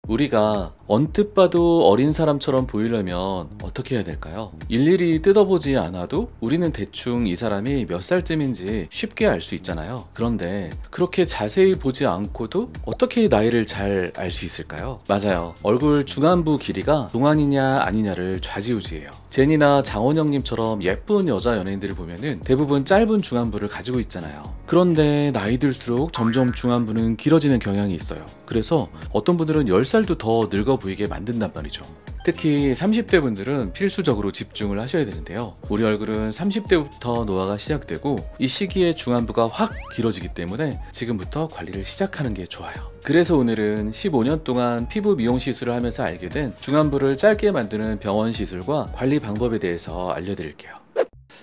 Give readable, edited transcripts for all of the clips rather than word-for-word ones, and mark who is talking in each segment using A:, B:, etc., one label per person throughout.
A: 우리가 언뜻 봐도 어린 사람처럼 보이려면 어떻게 해야 될까요? 일일이 뜯어보지 않아도 우리는 대충 이 사람이 몇 살쯤인지 쉽게 알 수 있잖아요. 그런데 그렇게 자세히 보지 않고도 어떻게 나이를 잘 알 수 있을까요? 맞아요. 얼굴 중안부 길이가 동안이냐 아니냐를 좌지우지해요. 제니나 장원영님처럼 예쁜 여자 연예인들을 보면은 대부분 짧은 중안부를 가지고 있잖아요. 그런데 나이 들수록 점점 중안부는 길어지는 경향이 있어요. 그래서 어떤 분들은 10살도 더 늙어 보이게 만든단 말이죠. 특히 30대 분들은 필수적으로 집중을 하셔야 되는데요. 우리 얼굴은 30대부터 노화가 시작되고 이 시기에 중안부가 확 길어지기 때문에 지금부터 관리를 시작하는 게 좋아요. 그래서 오늘은 15년 동안 피부 미용 시술을 하면서 알게 된 중안부를 짧게 만드는 병원 시술과 관리 방법에 대해서 알려드릴게요.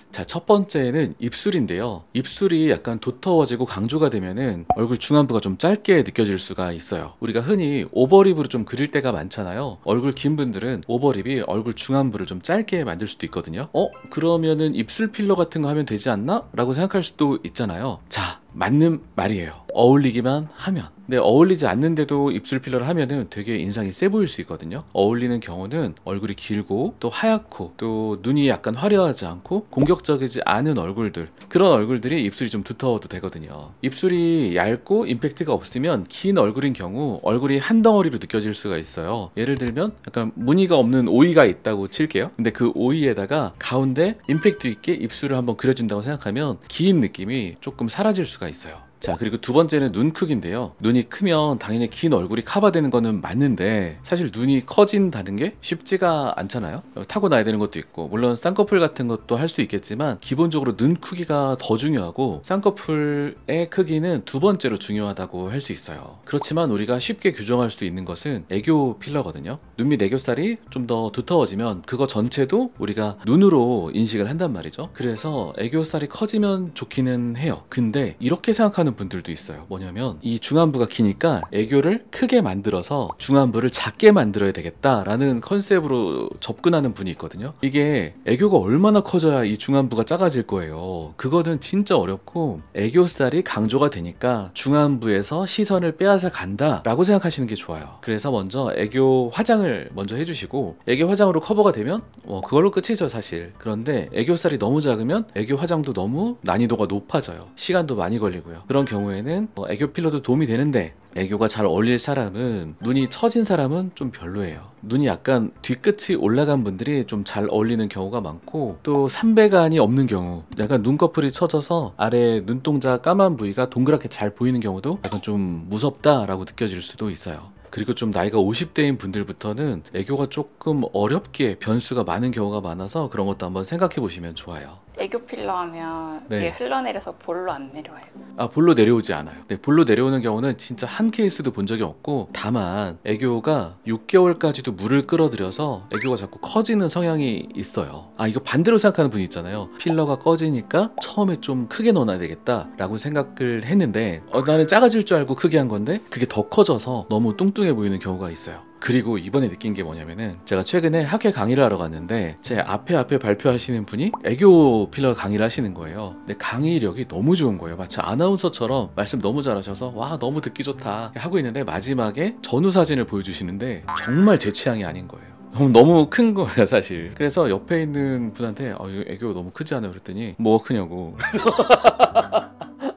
A: 자, 첫 번째는 입술인데요. 입술이 약간 도터워지고 강조가 되면은 얼굴 중안부가 좀 짧게 느껴질 수가 있어요. 우리가 흔히 오버립으로 좀 그릴 때가 많잖아요. 얼굴 긴 분들은 오버립이 얼굴 중안부를 좀 짧게 만들 수도 있거든요. 그러면은 입술 필러 같은 거 하면 되지 않나? 라고 생각할 수도 있잖아요. 자, 맞는 말이에요. 어울리기만 하면. 근데 어울리지 않는데도 입술 필러를 하면은 되게 인상이 세 보일 수 있거든요. 어울리는 경우는 얼굴이 길고 또 하얗고 또 눈이 약간 화려하지 않고 공격적이지 않은 얼굴들, 그런 얼굴들이 입술이 좀 두터워도 되거든요. 입술이 얇고 임팩트가 없으면 긴 얼굴인 경우 얼굴이 한 덩어리로 느껴질 수가 있어요. 예를 들면 약간 무늬가 없는 오이가 있다고 칠게요. 근데 그 오이에다가 가운데 임팩트 있게 입술을 한번 그려준다고 생각하면 긴 느낌이 조금 사라질 수가 있어요. 자, 그리고 두 번째는 눈 크기인데요. 눈이 크면 당연히 긴 얼굴이 커버되는 거는 맞는데 사실 눈이 커진다는 게 쉽지가 않잖아요. 타고나야 되는 것도 있고, 물론 쌍꺼풀 같은 것도 할 수 있겠지만 기본적으로 눈 크기가 더 중요하고 쌍꺼풀의 크기는 두 번째로 중요하다고 할 수 있어요. 그렇지만 우리가 쉽게 규정할 수 있는 것은 애교 필러거든요. 눈 밑 애교살이 좀 더 두터워지면 그거 전체도 우리가 눈으로 인식을 한단 말이죠. 그래서 애교살이 커지면 좋기는 해요. 근데 이렇게 생각하는 분들도 있어요. 뭐냐면 이 중안부가 기니까 애교를 크게 만들어서 중안부를 작게 만들어야 되겠다라는 컨셉으로 접근하는 분이 있거든요. 이게 애교가 얼마나 커져야 이 중안부가 작아질 거예요. 그거는 진짜 어렵고, 애교살이 강조가 되니까 중안부에서 시선을 빼앗아 간다 라고 생각하시는 게 좋아요. 그래서 먼저 애교 화장을 먼저 해주시고, 애교 화장으로 커버가 되면 그걸로 끝이죠 사실. 그런데 애교살이 너무 작으면 애교 화장도 너무 난이도가 높아져요. 시간도 많이 걸리고요. 그런 경우에는 애교 필러도 도움이 되는데, 애교가 잘 어울릴 사람은, 눈이 처진 사람은 좀 별로예요. 눈이 약간 뒤끝이 올라간 분들이 좀 잘 어울리는 경우가 많고, 또 삼배간이 없는 경우, 약간 눈꺼풀이 처져서 아래 눈동자 까만 부위가 동그랗게 잘 보이는 경우도 약간 좀 무섭다라고 느껴질 수도 있어요. 그리고 좀 나이가 50대인 분들부터는 애교가 조금 어렵게 변수가 많은 경우가 많아서 그런 것도 한번 생각해 보시면 좋아요.
B: 애교 필러 하면
A: 네.
B: 이게 흘러내려서 볼로 안 내려와요.
A: 볼로 내려오지 않아요. 네, 볼로 내려오는 경우는 진짜 한 케이스도 본 적이 없고, 다만 애교가 6개월까지도 물을 끌어들여서 애교가 자꾸 커지는 성향이 있어요. 이거 반대로 생각하는 분이 있잖아요. 필러가 꺼지니까 처음에 좀 크게 넣어놔야 되겠다 라고 생각을 했는데 나는 작아질 줄 알고 크게 한 건데 그게 더 커져서 너무 뚱뚱해 보이는 경우가 있어요. 그리고 이번에 느낀 게 뭐냐면은, 제가 최근에 학회 강의를 하러 갔는데 제 앞에 발표하시는 분이 애교 필러 강의를 하시는 거예요. 근데 강의력이 너무 좋은 거예요. 마치 아나운서처럼 말씀 너무 잘하셔서 와, 너무 듣기 좋다 하고 있는데 마지막에 전후 사진을 보여주시는데 정말 제 취향이 아닌 거예요. 너무 큰 거예요 사실. 그래서 옆에 있는 분한테 이거 애교 너무 크지 않아요? 그랬더니 뭐가 크냐고.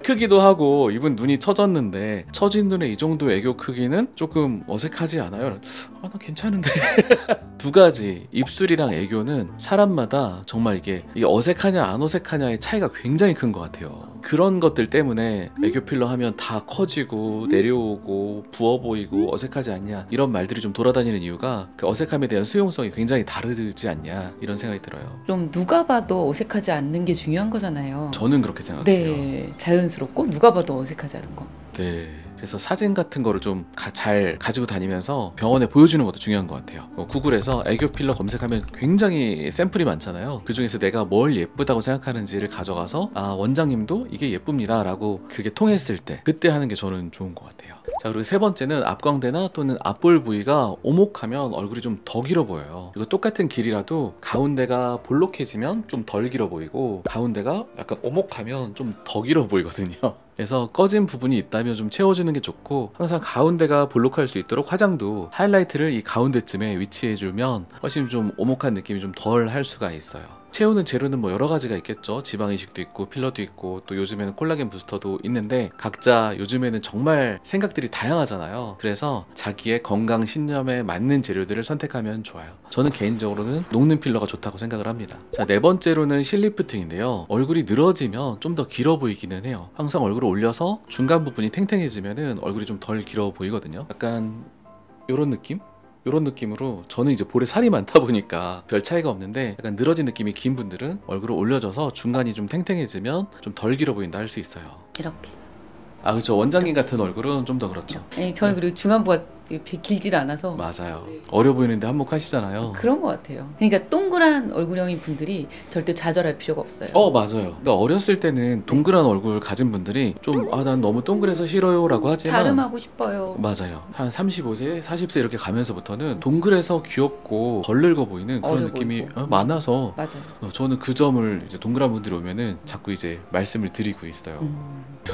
A: 크기도 하고 이분 눈이 처졌는데 처진 눈에 이 정도 애교 크기는 조금 어색하지 않아요? 나 괜찮은데. 두 가지, 입술이랑 애교는 사람마다 정말 이게 어색하냐 안 어색하냐의 차이가 굉장히 큰 것 같아요. 그런 것들 때문에 애교 필러 하면 다 커지고 내려오고 부어 보이고 어색하지 않냐 이런 말들이 좀 돌아다니는 이유가, 그 어색함에 대한 수용성이 굉장히 다르지 않냐 이런 생각이 들어요.
C: 그럼 누가 봐도 어색하지 않는 게 중요한 거잖아요.
A: 저는 그렇게 생각해요.
C: 네, 자연스럽고 누가 봐도 어색하지 않은 거.
A: 네. 그래서 사진 같은 거를 좀 잘 가지고 다니면서 병원에 보여주는 것도 중요한 것 같아요. 구글에서 애교 필러 검색하면 굉장히 샘플이 많잖아요. 그 중에서 내가 뭘 예쁘다고 생각하는지를 가져가서 원장님도 이게 예쁩니다 라고 그게 통했을 때, 그때 하는 게 저는 좋은 것 같아요. 자, 그리고 세 번째는 앞광대나 또는 앞볼 부위가 오목하면 얼굴이 좀 더 길어 보여요. 이거 똑같은 길이라도 가운데가 볼록해지면 좀 덜 길어 보이고, 가운데가 약간 오목하면 좀 더 길어 보이거든요. 그래서 꺼진 부분이 있다면 좀 채워주는 게 좋고, 항상 가운데가 볼록할 수 있도록 화장도 하이라이트를 이 가운데쯤에 위치해주면 훨씬 좀 오목한 느낌이 좀 덜 할 수가 있어요. 채우는 재료는 뭐 여러 가지가 있겠죠. 지방 이식도 있고 필러도 있고 또 요즘에는 콜라겐 부스터도 있는데, 각자 요즘에는 정말 생각들이 다양하잖아요. 그래서 자기의 건강 신념에 맞는 재료들을 선택하면 좋아요. 저는 개인적으로는 녹는 필러가 좋다고 생각을 합니다. 자, 네 번째로는 실리프팅인데요. 얼굴이 늘어지면 좀 더 길어 보이기는 해요. 항상 얼굴을 올려서 중간 부분이 탱탱해지면은 얼굴이 좀 덜 길어 보이거든요. 약간 요런 느낌? 이런 느낌으로, 저는 이제 볼에 살이 많다 보니까 별 차이가 없는데, 약간 늘어진 느낌이 긴 분들은 얼굴을 올려줘서 중간이 좀 탱탱해지면 좀 덜 길어 보인다 할 수 있어요.
C: 이렇게.
A: 아, 그렇죠. 원장님 같은 얼굴은 좀 더 그렇죠.
C: 아니, 저는 그리고 중안부가 길질 않아서
A: 맞아요. 어려 보이는데 한몫하시잖아요.
C: 그런 것 같아요. 그러니까 동그란 얼굴형인 분들이 절대 좌절할 필요가 없어요.
A: 맞아요. 그러니까 어렸을 때는 동그란 얼굴 가진 분들이 좀, 난 너무 동그래서 싫어요 라고 하지만,
C: 다름하고 싶어요.
A: 맞아요. 한 35세, 40세 이렇게 가면서부터는 동그래서 귀엽고 덜 늙어 보이는 그런
C: 어려
A: 느낌이
C: 보이고.
A: 많아서,
C: 맞아요.
A: 저는 그 점을 이제 동그란 분들이 오면은 자꾸 이제 말씀을 드리고 있어요.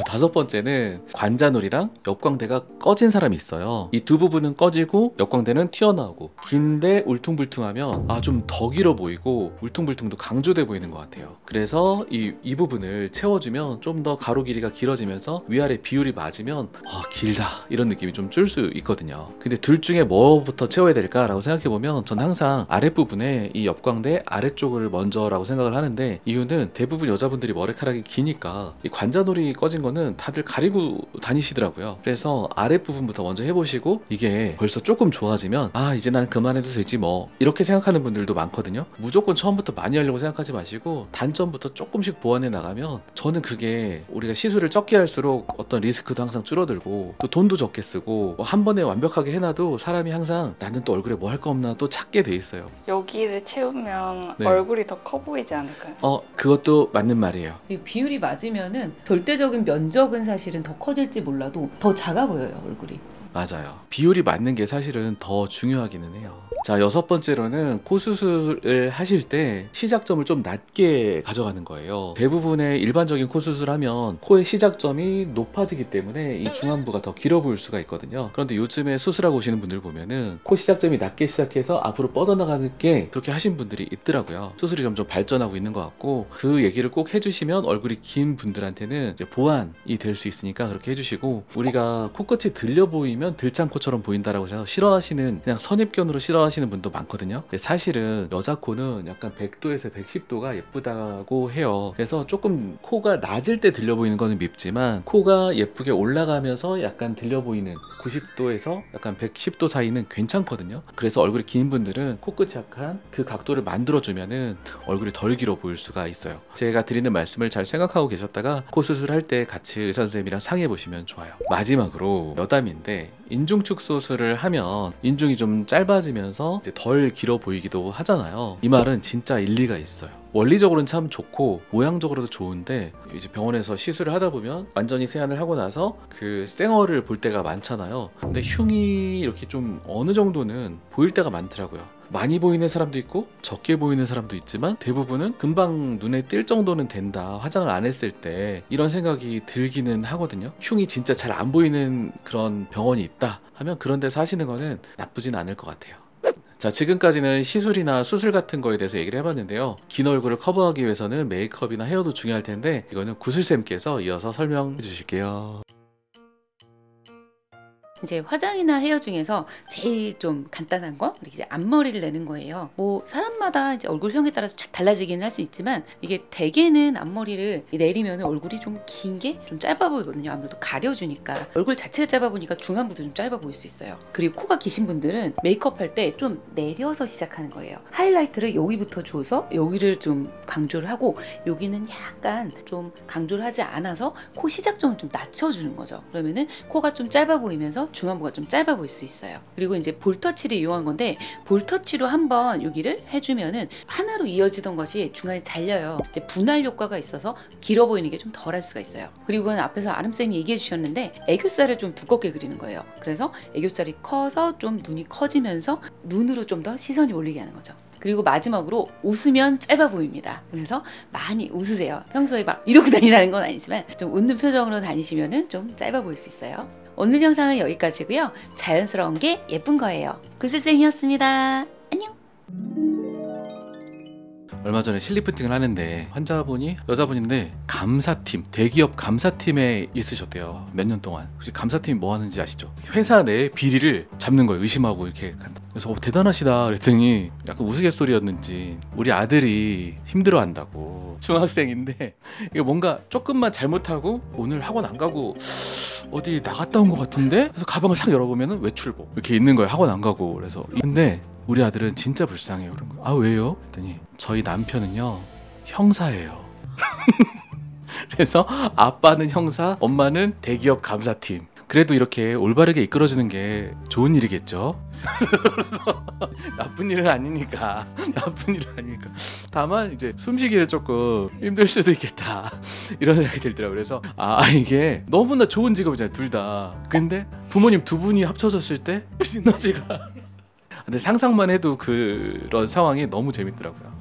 A: 다섯 번째는 관자놀이랑 옆광대가 꺼진 사람이 있어요. 이 두 부분은 꺼지고 옆광대는 튀어나오고, 긴데 울퉁불퉁하면 좀 더 길어 보이고 울퉁불퉁도 강조돼 보이는 것 같아요. 그래서 이 부분을 채워주면 좀 더 가로 길이가 길어지면서 위아래 비율이 맞으면 길다 이런 느낌이 좀 줄 수 있거든요. 근데 둘 중에 뭐부터 채워야 될까라고 생각해보면, 전 항상 아랫부분에 이 옆광대 아래쪽을 먼저라고 생각을 하는데, 이유는 대부분 여자분들이 머리카락이 기니까 이 관자놀이 꺼진 거는 다들 가리고 다니시더라고요. 그래서 아랫부분부터 먼저 해보시고, 이게 벌써 조금 좋아지면 이제 난 그만해도 되지 뭐, 이렇게 생각하는 분들도 많거든요. 무조건 처음부터 많이 하려고 생각하지 마시고 단점부터 조금씩 보완해 나가면, 저는 그게 우리가 시술을 적게 할수록 어떤 리스크도 항상 줄어들고 또 돈도 적게 쓰고, 한 번에 완벽하게 해놔도 사람이 항상 나는 또 얼굴에 뭐 할 거 없나 또 찾게 돼 있어요.
B: 여기를 채우면
A: 네.
B: 얼굴이 더 커 보이지 않을까요?
A: 그것도 맞는 말이에요.
C: 그리고 비율이 맞으면은 절대적인 면적은 사실은 더 커질지 몰라도 더 작아 보여요, 얼굴이.
A: 맞아요. 비율이 맞는 게 사실은 더 중요하기는 해요. 자, 여섯 번째로는 코 수술을 하실 때 시작점을 좀 낮게 가져가는 거예요. 대부분의 일반적인 코 수술하면 코의 시작점이 높아지기 때문에 이 중안부가 더 길어 보일 수가 있거든요. 그런데 요즘에 수술하고 오시는 분들 보면은 코 시작점이 낮게 시작해서 앞으로 뻗어나가는 게, 그렇게 하신 분들이 있더라고요. 수술이 점점 발전하고 있는 것 같고, 그 얘기를 꼭 해주시면 얼굴이 긴 분들한테는 이제 보완이 될 수 있으니까 그렇게 해주시고, 우리가 코끝이 들려 보이면 들창코처럼 보인다라고 해서 싫어하시는, 그냥 선입견으로 싫어하시는 분도 많거든요. 근데 사실은 여자 코는 약간 100도에서 110도가 예쁘다고 해요. 그래서 조금 코가 낮을 때 들려 보이는 거는 밉지만, 코가 예쁘게 올라가면서 약간 들려 보이는 90도에서 약간 110도 사이는 괜찮거든요. 그래서 얼굴이 긴 분들은 코끝이 약간 그 각도를 만들어주면은 얼굴이 덜 길어 보일 수가 있어요. 제가 드리는 말씀을 잘 생각하고 계셨다가 코 수술할 때 같이 의사 선생님이랑 상의해 보시면 좋아요. 마지막으로 여담인데, 인중축 수술을 하면 인중이 좀 짧아지면서 이제 덜 길어 보이기도 하잖아요. 이 말은 진짜 일리가 있어요. 원리적으로는 참 좋고 모양적으로도 좋은데, 이제 병원에서 시술을 하다 보면 완전히 세안을 하고 나서 그 쌩얼을 볼 때가 많잖아요. 근데 흉이 이렇게 좀 어느 정도는 보일 때가 많더라고요. 많이 보이는 사람도 있고 적게 보이는 사람도 있지만, 대부분은 금방 눈에 띌 정도는 된다, 화장을 안 했을 때, 이런 생각이 들기는 하거든요. 흉이 진짜 잘 안 보이는 그런 병원이 있다 하면 그런 데서 하시는 거는 나쁘진 않을 것 같아요. 자, 지금까지는 시술이나 수술 같은 거에 대해서 얘기를 해봤는데요. 긴 얼굴을 커버하기 위해서는 메이크업이나 헤어도 중요할 텐데, 이거는 구슬쌤께서 이어서 설명해 주실게요.
C: 이제 화장이나 헤어 중에서 제일 좀 간단한 거, 이제 앞머리를 내는 거예요. 뭐 사람마다 이제 얼굴형에 따라서 달라지기는 할 수 있지만, 이게 대개는 앞머리를 내리면 얼굴이 좀 긴 게 좀 짧아 보이거든요. 아무래도 가려주니까. 얼굴 자체가 짧아 보니까 중안부도 좀 짧아 보일 수 있어요. 그리고 코가 기신 분들은 메이크업 할 때 좀 내려서 시작하는 거예요. 하이라이트를 여기부터 줘서 여기를 좀 강조를 하고, 여기는 약간 좀 강조를 하지 않아서 코 시작점을 좀 낮춰주는 거죠. 그러면은 코가 좀 짧아 보이면서 그래서 중안부가 좀 짧아 보일 수 있어요. 그리고 이제 볼터치를 이용한 건데 볼터치로 한번 여기를 해주면은 하나로 이어지던 것이 중간에 잘려요. 이제 분할 효과가 있어서 길어 보이는 게 좀 덜할 수가 있어요. 그리고 앞에서 아름쌤이 얘기해 주셨는데 애교살을 좀 두껍게 그리는 거예요. 그래서 애교살이 커서 좀 눈이 커지면서 눈으로 좀 더 시선이 몰리게 하는 거죠. 그리고 마지막으로 웃으면 짧아 보입니다. 그래서 많이 웃으세요. 평소에 막 이러고 다니라는 건 아니지만 좀 웃는 표정으로 다니시면은 좀 짧아 보일 수 있어요. 오늘 영상은 여기까지고요. 자연스러운 게 예쁜 거예요. 구슬쌤이었습니다. 안녕.
A: 얼마 전에 실리프팅을 하는데 환자분이 여자분인데 감사팀, 대기업 감사팀에 있으셨대요. 몇 년 동안. 혹시 감사팀이 뭐 하는지 아시죠? 회사 내 비리를 잡는 거예요. 의심하고 이렇게 간다. 그래서 대단하시다 그랬더니 약간 우스갯소리였는지 우리 아들이 힘들어한다고. 중학생인데 이게 뭔가 조금만 잘못하고 오늘 학원 안 가고 어디 나갔다 온 것 같은데? 그래서 가방을 싹 열어보면 외출복 이렇게 있는 거예요. 학원 안 가고. 그래서 근데 우리 아들은 진짜 불쌍해요. 그런 거. 아 왜요? 그랬더니 저희 남편은요 형사예요. 그래서 아빠는 형사, 엄마는 대기업 감사팀. 그래도 이렇게 올바르게 이끌어주는 게 좋은 일이겠죠. 나쁜 일은 아니니까. 나쁜 일은 아니니까. 다만 이제 숨쉬기를 조금 힘들 수도 있겠다. 이런 생각이 들더라고요. 그래서 이게 너무나 좋은 직업이잖아요. 둘 다. 근데 부모님 두 분이 합쳐졌을 때 시너지가 근데 상상만 해도 그런 상황이 너무 재밌더라고요.